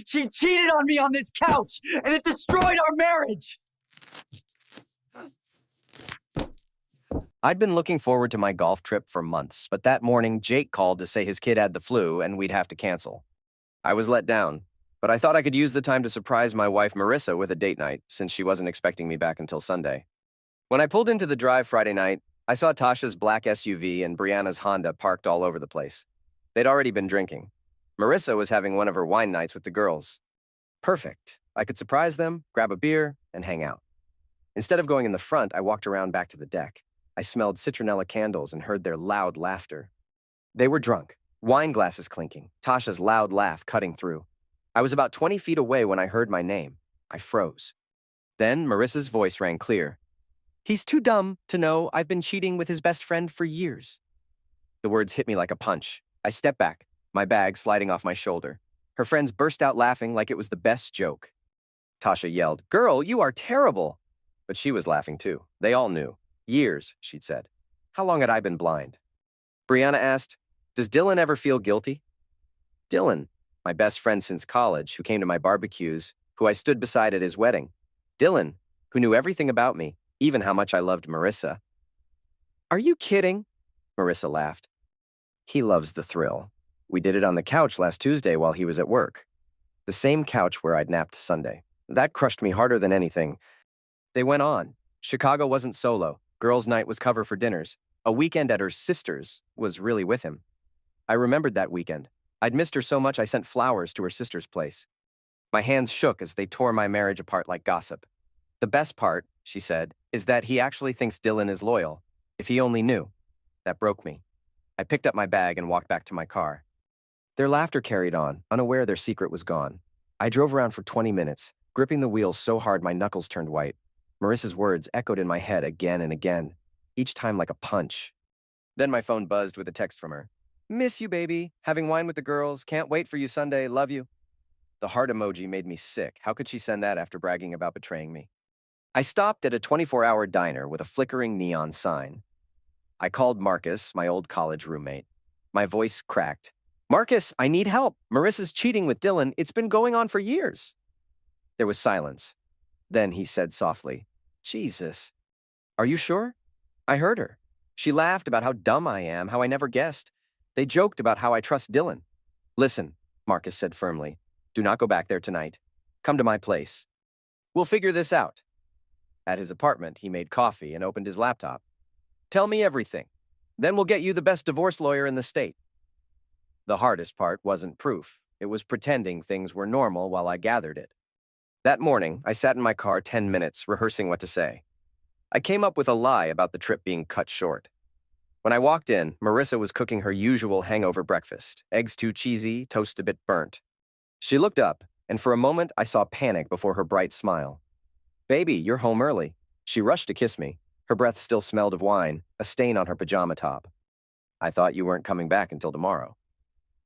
She cheated on me on this couch, and it destroyed our marriage! I'd been looking forward to my golf trip for months, but that morning, Jake called to say his kid had the flu and we'd have to cancel. I was let down, but I thought I could use the time to surprise my wife Marissa with a date night, since she wasn't expecting me back until Sunday. When I pulled into the drive Friday night, I saw Tasha's black SUV and Brianna's Honda parked all over the place. They'd already been drinking. Marissa was having one of her wine nights with the girls. Perfect. I could surprise them, grab a beer, and hang out. Instead of going in the front, I walked around back to the deck. I smelled citronella candles and heard their loud laughter. They were drunk, wine glasses clinking, Tasha's loud laugh cutting through. I was about 20 feet away when I heard my name. I froze. Then Marissa's voice rang clear. "He's too dumb to know I've been cheating with his best friend for years." The words hit me like a punch. I stepped back, my bag sliding off my shoulder. Her friends burst out laughing like it was the best joke. Tasha yelled, "Girl, you are terrible!" But she was laughing too. They all knew. Years, she'd said. How long had I been blind? Brianna asked, "Does Dylan ever feel guilty?" Dylan, my best friend since college, who came to my barbecues, who I stood beside at his wedding. Dylan, who knew everything about me, even how much I loved Marissa. "Are you kidding?" Marissa laughed. "He loves the thrill. We did it on the couch last Tuesday while he was at work. The same couch where I'd napped Sunday. That crushed me harder than anything." They went on. Chicago wasn't solo. Girls' night was cover for dinners. A weekend at her sister's was really with him. I remembered that weekend. I'd missed her so much I sent flowers to her sister's place. My hands shook as they tore my marriage apart like gossip. "The best part," she said, "is that he actually thinks Dylan is loyal. If he only knew." That broke me. I picked up my bag and walked back to my car. Their laughter carried on, unaware their secret was gone. I drove around for 20 minutes, gripping the wheel so hard my knuckles turned white. Marissa's words echoed in my head again and again, each time like a punch. Then my phone buzzed with a text from her. "Miss you, baby. Having wine with the girls. Can't wait for you Sunday. Love you." The heart emoji made me sick. How could she send that after bragging about betraying me? I stopped at a 24-hour diner with a flickering neon sign. I called Marcus, my old college roommate. My voice cracked. "Marcus, I need help. Marissa's cheating with Dylan. It's been going on for years." There was silence. Then he said softly, "Jesus. Are you sure?" I heard her. She laughed about how dumb I am, how I never guessed. They joked about how I trust Dylan. "Listen," Marcus said firmly, "do not go back there tonight. Come to my place. We'll figure this out." At his apartment, he made coffee and opened his laptop. "Tell me everything. Then we'll get you the best divorce lawyer in the state." The hardest part wasn't proof. It was pretending things were normal while I gathered it. That morning, I sat in my car 10 minutes, rehearsing what to say. I came up with a lie about the trip being cut short. When I walked in, Marissa was cooking her usual hangover breakfast, eggs too cheesy, toast a bit burnt. She looked up, and for a moment I saw panic before her bright smile. "Baby, you're home early." She rushed to kiss me. Her breath still smelled of wine, a stain on her pajama top. "I thought you weren't coming back until tomorrow."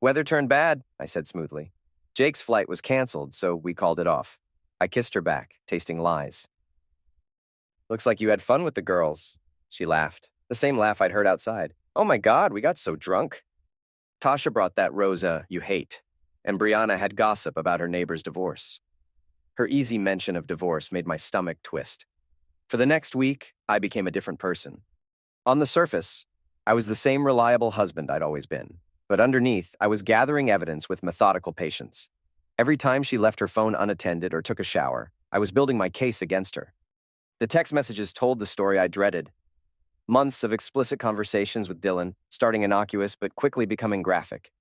"Weather turned bad," I said smoothly. "Jake's flight was canceled, so we called it off." I kissed her back, tasting lies. "Looks like you had fun with the girls." She laughed, the same laugh I'd heard outside. "Oh my God, we got so drunk." Tasha brought that Rosa you hate, and Brianna had gossip about her neighbor's divorce. Her easy mention of divorce made my stomach twist. For the next week, I became a different person. On the surface, I was the same reliable husband I'd always been, but underneath, I was gathering evidence with methodical patience. Every time she left her phone unattended or took a shower, I was building my case against her. The text messages told the story I dreaded. Months of explicit conversations with Dylan, starting innocuous but quickly becoming graphic.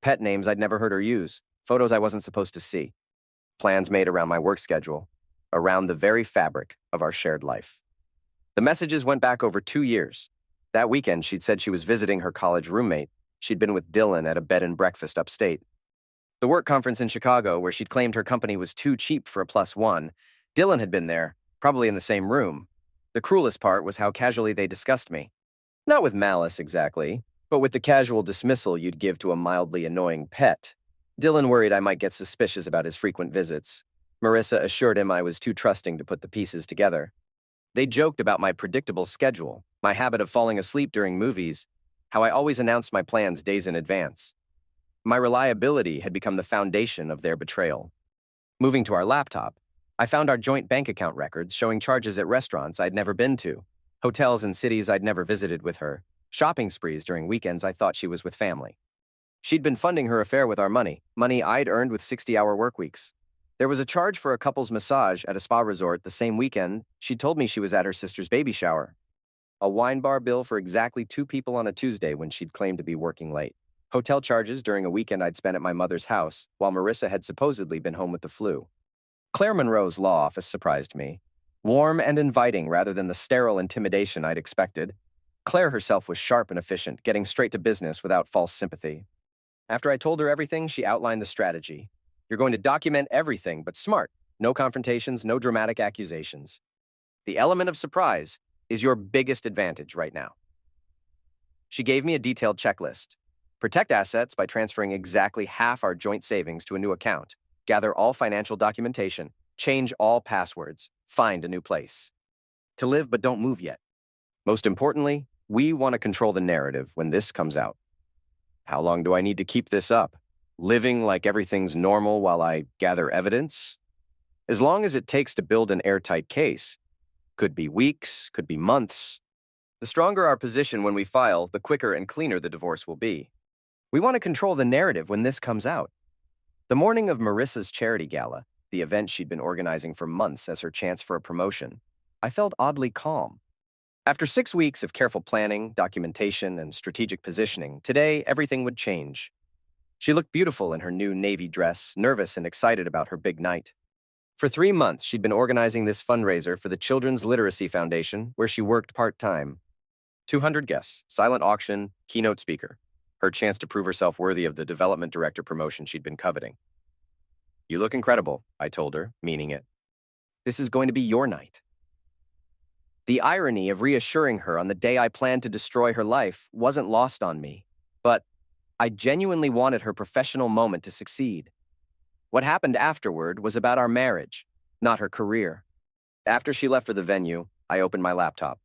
Pet names I'd never heard her use, photos I wasn't supposed to see. Plans made around my work schedule, around the very fabric of our shared life. The messages went back over 2 years. That weekend, she'd said she was visiting her college roommate. She'd been with Dylan at a bed and breakfast upstate. The work conference in Chicago, where she'd claimed her company was too cheap for a +1, Dylan had been there, probably in the same room. The cruelest part was how casually they discussed me. Not with malice exactly, but with the casual dismissal you'd give to a mildly annoying pet. Dylan worried I might get suspicious about his frequent visits. Marissa assured him I was too trusting to put the pieces together. They joked about my predictable schedule, my habit of falling asleep during movies, how I always announced my plans days in advance. My reliability had become the foundation of their betrayal. Moving to our laptop, I found our joint bank account records showing charges at restaurants I'd never been to, hotels in cities I'd never visited with her, shopping sprees during weekends I thought she was with family. She'd been funding her affair with our money I'd earned with 60-hour work weeks. There was a charge for a couple's massage at a spa resort the same weekend she told me she was at her sister's baby shower. A wine bar bill for exactly 2 people on a Tuesday when she'd claimed to be working late. Hotel charges during a weekend I'd spent at my mother's house while Marissa had supposedly been home with the flu. Claire Monroe's law office surprised me. Warm and inviting rather than the sterile intimidation I'd expected. Claire herself was sharp and efficient, getting straight to business without false sympathy. After I told her everything, she outlined the strategy. You're going to document everything, but smart. No confrontations, no dramatic accusations. The element of surprise is your biggest advantage right now. She gave me a detailed checklist. Protect assets by transferring exactly half our joint savings to a new account. Gather all financial documentation. Change all passwords. Find a new place. To live but don't move yet. Most importantly, we want to control the narrative when this comes out. How long do I need to keep this up? Living like everything's normal while I gather evidence? As long as it takes to build an airtight case. Could be weeks, could be months. The stronger our position when we file, the quicker and cleaner the divorce will be. We want to control the narrative when this comes out. The morning of Marissa's charity gala, the event she'd been organizing for months as her chance for a promotion, I felt oddly calm. After 6 weeks of careful planning, documentation, and strategic positioning, today everything would change. She looked beautiful in her new navy dress, nervous and excited about her big night. For 3 months, she'd been organizing this fundraiser for the Children's Literacy Foundation, where she worked part-time. 200 guests, silent auction, keynote speaker. Her chance to prove herself worthy of the development director promotion she'd been coveting. You look incredible, I told her, meaning it. This is going to be your night. The irony of reassuring her on the day I planned to destroy her life wasn't lost on me, but I genuinely wanted her professional moment to succeed. What happened afterward was about our marriage, not her career. After she left for the venue, I opened my laptop.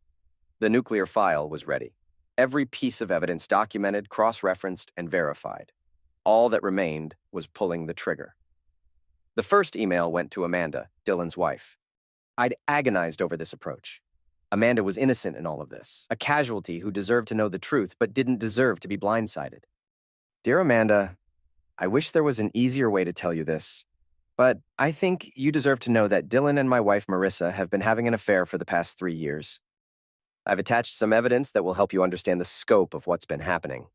The nuclear file was ready. Every piece of evidence documented, cross-referenced, and verified. All that remained was pulling the trigger. The first email went to Amanda, Dylan's wife. I'd agonized over this approach. Amanda was innocent in all of this, a casualty who deserved to know the truth but didn't deserve to be blindsided. Dear Amanda, I wish there was an easier way to tell you this, but I think you deserve to know that Dylan and my wife Marissa have been having an affair for the past 3 years. I've attached some evidence that will help you understand the scope of what's been happening.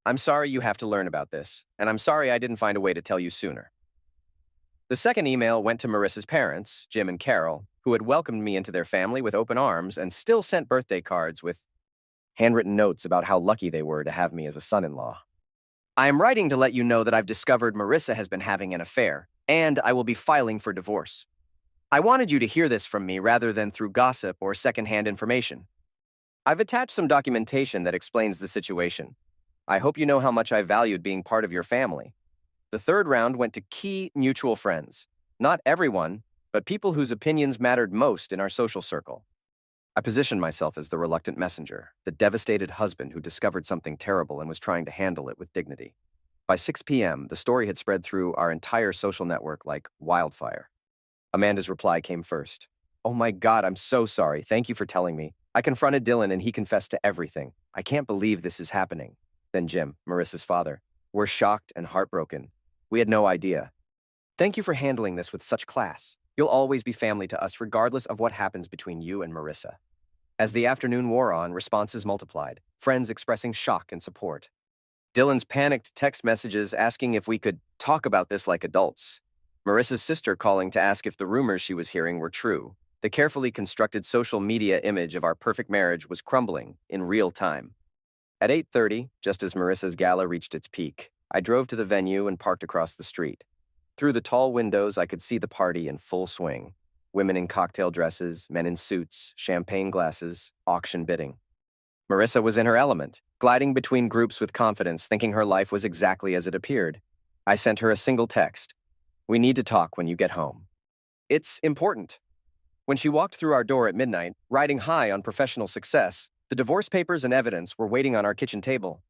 I'm sorry you have to learn about this, and I'm sorry I didn't find a way to tell you sooner. The second email went to Marissa's parents, Jim and Carol, who had welcomed me into their family with open arms and still sent birthday cards with handwritten notes about how lucky they were to have me as a son-in-law. I am writing to let you know that I've discovered Marissa has been having an affair, and I will be filing for divorce. I wanted you to hear this from me rather than through gossip or secondhand information. I've attached some documentation that explains the situation. I hope you know how much I valued being part of your family. The third round went to key mutual friends. Not everyone, but people whose opinions mattered most in our social circle. I positioned myself as the reluctant messenger, the devastated husband who discovered something terrible and was trying to handle it with dignity. By 6 p.m., the story had spread through our entire social network like wildfire. Amanda's reply came first. Oh my God, I'm so sorry. Thank you for telling me. I confronted Dylan and he confessed to everything. I can't believe this is happening. Then Jim, Marissa's father. We're shocked and heartbroken. We had no idea. Thank you for handling this with such class. You'll always be family to us regardless of what happens between you and Marissa. As the afternoon wore on, responses multiplied, friends expressing shock and support. Dylan's panicked text messages asking if we could talk about this like adults. Marissa's sister calling to ask if the rumors she was hearing were true. The carefully constructed social media image of our perfect marriage was crumbling in real time. At 8:30, just as Marissa's gala reached its peak, I drove to the venue and parked across the street. Through the tall windows, I could see the party in full swing. Women in cocktail dresses, men in suits, champagne glasses, auction bidding. Marissa was in her element, gliding between groups with confidence, thinking her life was exactly as it appeared. I sent her a single text. We need to talk when you get home. It's important. When she walked through our door at midnight, riding high on professional success, the divorce papers and evidence were waiting on our kitchen table.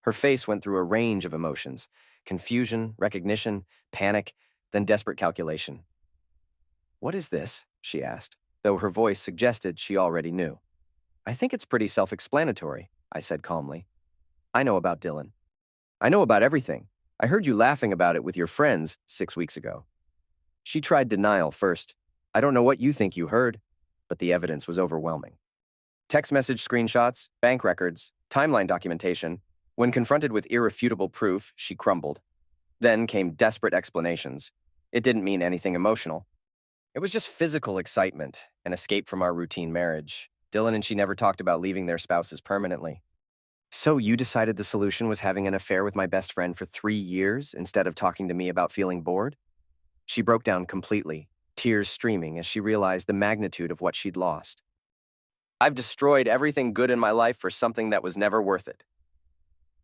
Her face went through a range of emotions: confusion, recognition, panic, then desperate calculation. "What is this?" she asked, though her voice suggested she already knew. "I think it's pretty self-explanatory," I said calmly. "I know about Dylan. I know about everything. I heard you laughing about it with your friends 6 weeks ago." She tried denial first. "I don't know what you think you heard," but the evidence was overwhelming. Text message screenshots, bank records, timeline documentation. When confronted with irrefutable proof, she crumbled. Then came desperate explanations. It didn't mean anything emotional. It was just physical excitement, an escape from our routine marriage. Dylan and she never talked about leaving their spouses permanently. "So you decided the solution was having an affair with my best friend for 3 years instead of talking to me about feeling bored?" She broke down completely, tears streaming as she realized the magnitude of what she'd lost. "I've destroyed everything good in my life for something that was never worth it."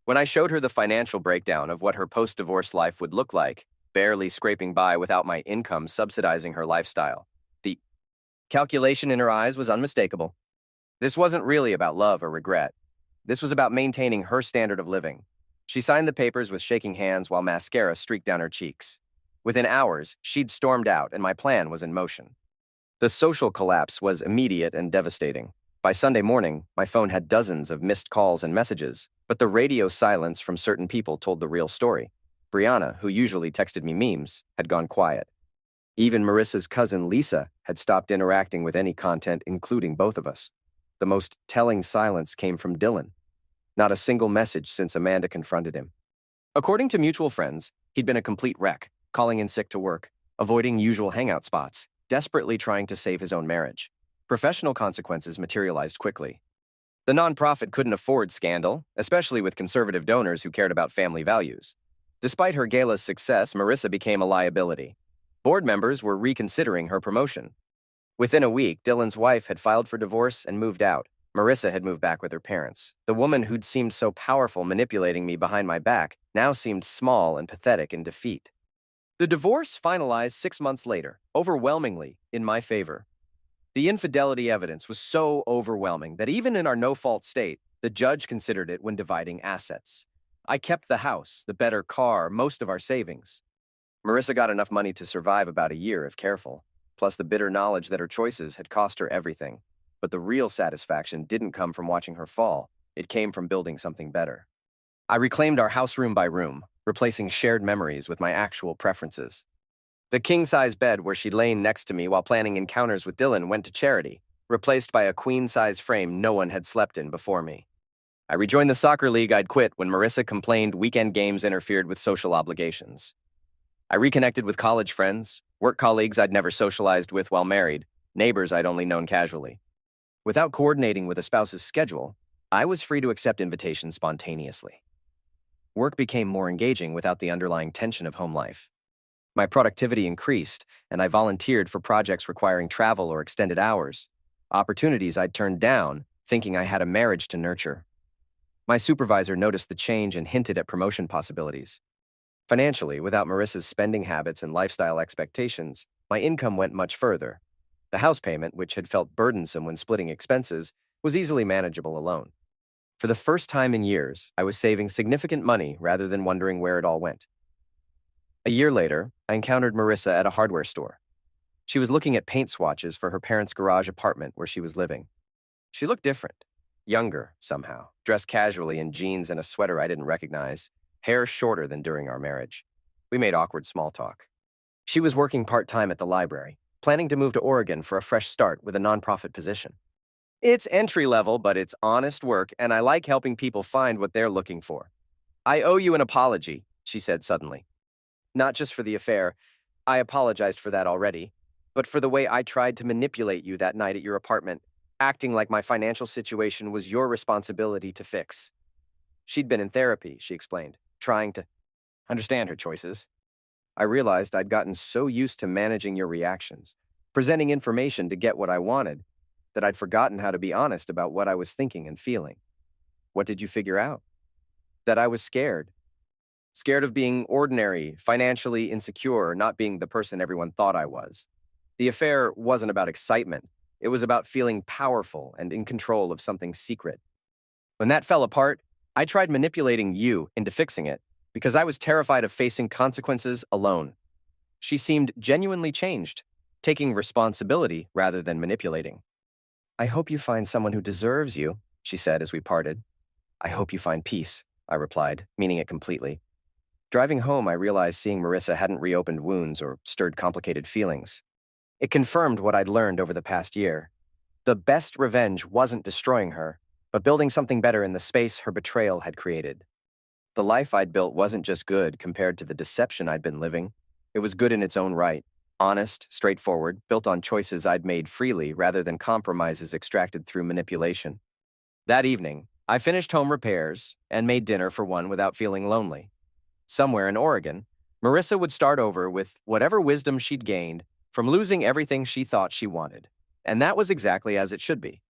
When I showed her the financial breakdown of what her post-divorce life would look like, barely scraping by without my income subsidizing her lifestyle, the calculation in her eyes was unmistakable. This wasn't really about love or regret. This was about maintaining her standard of living. She signed the papers with shaking hands while mascara streaked down her cheeks. Within hours, she'd stormed out, and my plan was in motion. The social collapse was immediate and devastating. By Sunday morning, my phone had dozens of missed calls and messages, but the radio silence from certain people told the real story. Brianna, who usually texted me memes, had gone quiet. Even Marissa's cousin Lisa had stopped interacting with any content, including both of us. The most telling silence came from Dylan. Not a single message since Amanda confronted him. According to mutual friends, he'd been a complete wreck, calling in sick to work, avoiding usual hangout spots, desperately trying to save his own marriage. Professional consequences materialized quickly. The nonprofit couldn't afford scandal, especially with conservative donors who cared about family values. Despite her gala's success, Marissa became a liability. Board members were reconsidering her promotion. Within a week, Dylan's wife had filed for divorce and moved out. Marissa had moved back with her parents. The woman who'd seemed so powerful manipulating me behind my back now seemed small and pathetic in defeat. The divorce finalized 6 months later, overwhelmingly in my favor. The infidelity evidence was so overwhelming that even in our no-fault state, the judge considered it when dividing assets. I kept the house, the better car, most of our savings. Marissa got enough money to survive about a year if careful, plus the bitter knowledge that her choices had cost her everything. But the real satisfaction didn't come from watching her fall. It came from building something better. I reclaimed our house room by room, replacing shared memories with my actual preferences. The king-size bed where she'd lain next to me while planning encounters with Dylan went to charity, replaced by a queen-size frame no one had slept in before me. I rejoined the soccer league I'd quit when Marissa complained weekend games interfered with social obligations. I reconnected with college friends, work colleagues I'd never socialized with while married, neighbors I'd only known casually. Without coordinating with a spouse's schedule, I was free to accept invitations spontaneously. Work became more engaging without the underlying tension of home life. My productivity increased, and I volunteered for projects requiring travel or extended hours, opportunities I'd turned down, thinking I had a marriage to nurture. My supervisor noticed the change and hinted at promotion possibilities. Financially, without Marissa's spending habits and lifestyle expectations, my income went much further. The house payment, which had felt burdensome when splitting expenses, was easily manageable alone. For the first time in years, I was saving significant money rather than wondering where it all went. A year later, I encountered Marissa at a hardware store. She was looking at paint swatches for her parents' garage apartment where she was living. She looked different, younger somehow, dressed casually in jeans and a sweater I didn't recognize, hair shorter than during our marriage. We made awkward small talk. She was working part-time at the library, planning to move to Oregon for a fresh start with a nonprofit position. "It's entry-level, but it's honest work, and I like helping people find what they're looking for." "I owe you an apology," she said suddenly. "Not just for the affair. I apologized for that already, but for the way I tried to manipulate you that night at your apartment, acting like my financial situation was your responsibility to fix." She'd been in therapy, she explained, trying to understand her choices. I realized I'd gotten so used to managing your reactions, presenting information to get what I wanted, that I'd forgotten how to be honest about what I was thinking and feeling. "What did you figure out?" "That I was scared. Scared of being ordinary, financially insecure, not being the person everyone thought I was. The affair wasn't about excitement. It was about feeling powerful and in control of something secret. When that fell apart, I tried manipulating you into fixing it because I was terrified of facing consequences alone." She seemed genuinely changed, taking responsibility rather than manipulating. "I hope you find someone who deserves you," she said as we parted. "I hope you find peace," I replied, meaning it completely. Driving home, I realized seeing Marissa hadn't reopened wounds or stirred complicated feelings. It confirmed what I'd learned over the past year. The best revenge wasn't destroying her, but building something better in the space her betrayal had created. The life I'd built wasn't just good compared to the deception I'd been living. It was good in its own right. Honest, straightforward, built on choices I'd made freely rather than compromises extracted through manipulation. That evening, I finished home repairs and made dinner for one without feeling lonely. Somewhere in Oregon, Marissa would start over with whatever wisdom she'd gained from losing everything she thought she wanted. And that was exactly as it should be.